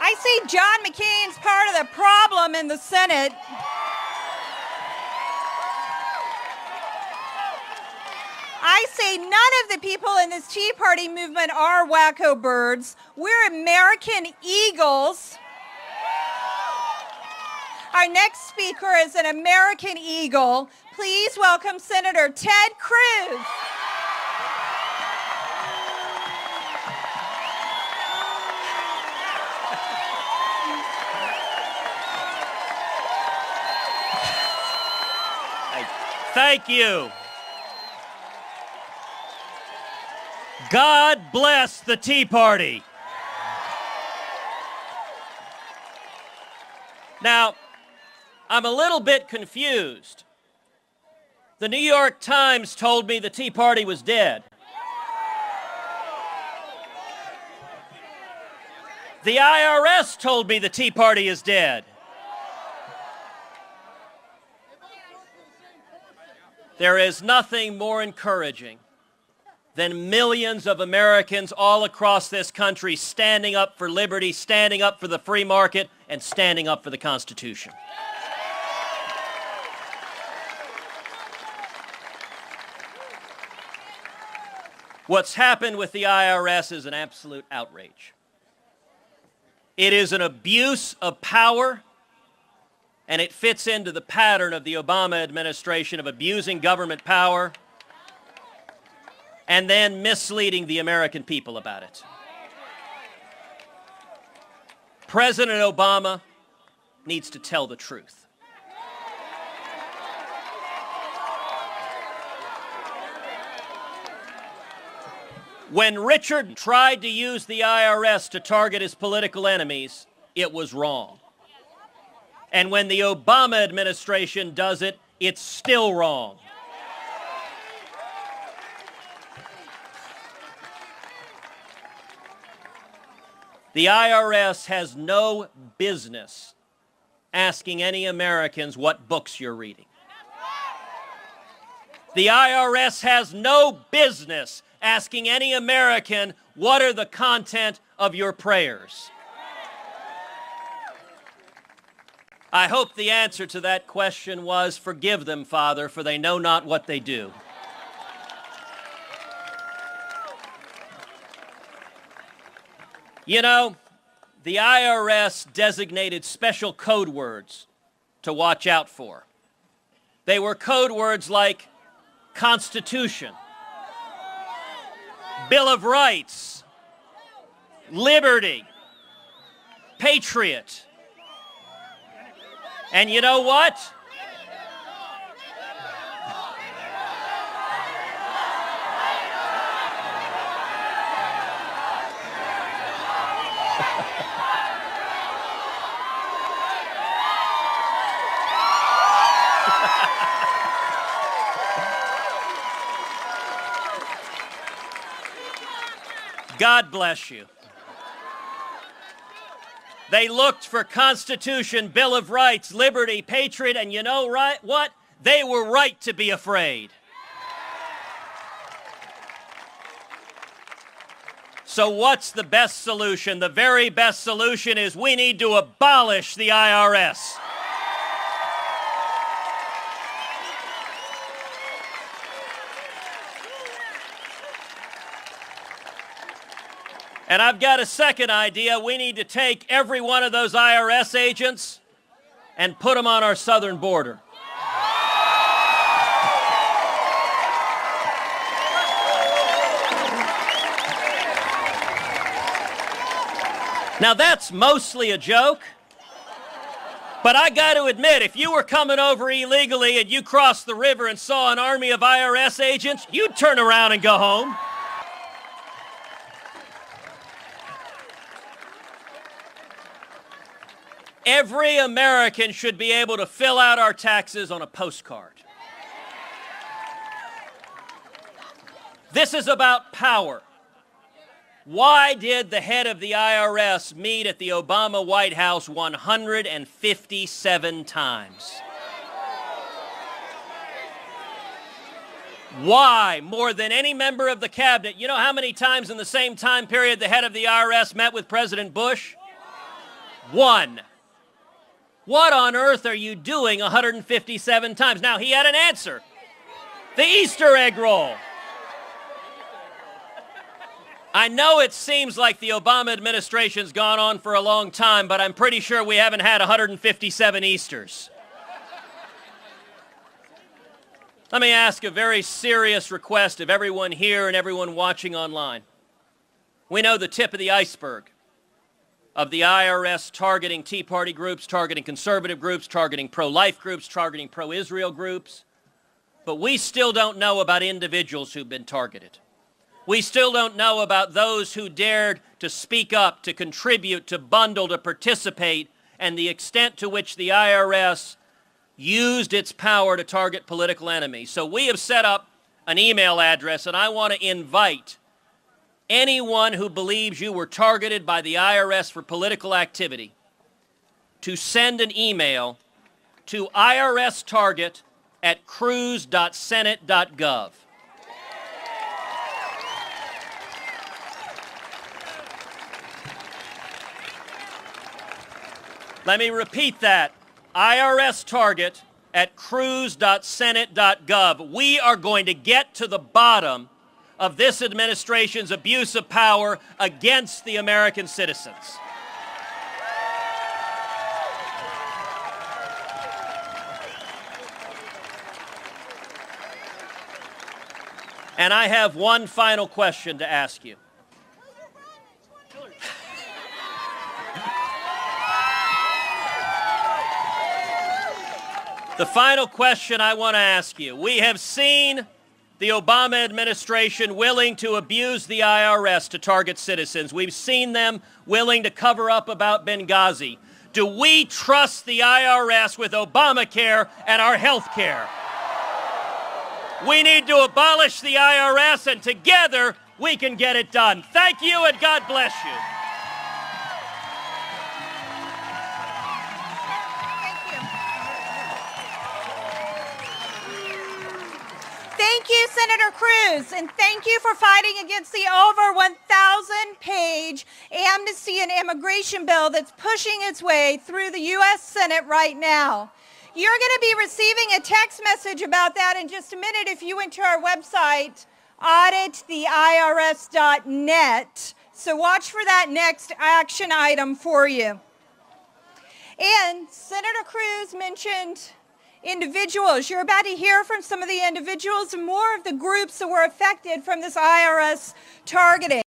I see John McCain's part of the problem in the Senate. I say none of the people in this Tea Party movement are wacko birds. We're American eagles. Our next speaker is an American eagle. Please welcome Senator Ted Cruz. Thank you. God bless the Tea Party. Now, I'm a little bit confused. The New York Times told me the Tea Party was dead. The IRS told me the Tea Party is dead. There is nothing more encouraging than millions of Americans all across this country standing up for liberty, standing up for the free market, and standing up for the Constitution. What's happened with the IRS is an absolute outrage. It is an abuse of power, and it fits into the pattern of the Obama administration of abusing government power and then misleading the American people about it. President Obama needs to tell the truth. When Richard tried to use the IRS to target his political enemies, it was wrong. And when the Obama administration does it, it's still wrong. The IRS has no business asking any Americans what books you're reading. The IRS has no business asking any American what are the content of your prayers. I hope the answer to that question was, "Forgive them, Father, for they know not what they do." You know, the IRS designated special code words to watch out for. They were code words like Constitution, Bill of Rights, Liberty, Patriot. And you know what? God bless you. They looked for Constitution, Bill of Rights, Liberty, Patriot, and you know what? They were right to be afraid. So what's the best solution? The very best solution is we need to abolish the IRS. And I've got a second idea. We need to take every one of those IRS agents and put them on our southern border. Now that's mostly a joke, but I got to admit, if you were coming over illegally and you crossed the river and saw an army of IRS agents, you'd turn around and go home. Every American should be able to fill out our taxes on a postcard. This is about power. Why did the head of the IRS meet at the Obama White House 157 times? Why? More than any member of the cabinet. You know how many times in the same time period the head of the IRS met with President Bush? One. What on earth are you doing 157 times? Now, he had an answer. The Easter egg roll. I know it seems like the Obama administration's gone on for a long time, but I'm pretty sure we haven't had 157 Easters. Let me ask a very serious request of everyone here and everyone watching online. We know the tip of the iceberg of the IRS targeting Tea Party groups, targeting conservative groups, targeting pro-life groups, targeting pro-Israel groups. But we still don't know about individuals who've been targeted. We still don't know about those who dared to speak up, to contribute, to bundle, to participate, and the extent to which the IRS used its power to target political enemies. So we have set up an email address, and I want to invite anyone who believes you were targeted by the IRS for political activity to send an email to irstarget@cruz.senate.gov. Let me repeat that. irstarget@cruz.senate.gov. We are going to get to the bottom of this administration's abuse of power against the American citizens. And I have one final question to ask you. The final question I want to ask you. We have seen the Obama administration willing to abuse the IRS to target citizens. We've seen them willing to cover up about Benghazi. Do we trust the IRS with Obamacare and our health care? We need to abolish the IRS, and together we can get it done. Thank you, and God bless you. Thank you, Senator Cruz, and thank you for fighting against the over 1,000-page amnesty and immigration bill that's pushing its way through the U.S. Senate right now. You're going to be receiving a text message about that in just a minute if you went to our website, audittheirs.net. So watch for that next action item for you. And Senator Cruz mentioned individuals. You're about to hear from some of the individuals and more of the groups that were affected from this IRS targeting.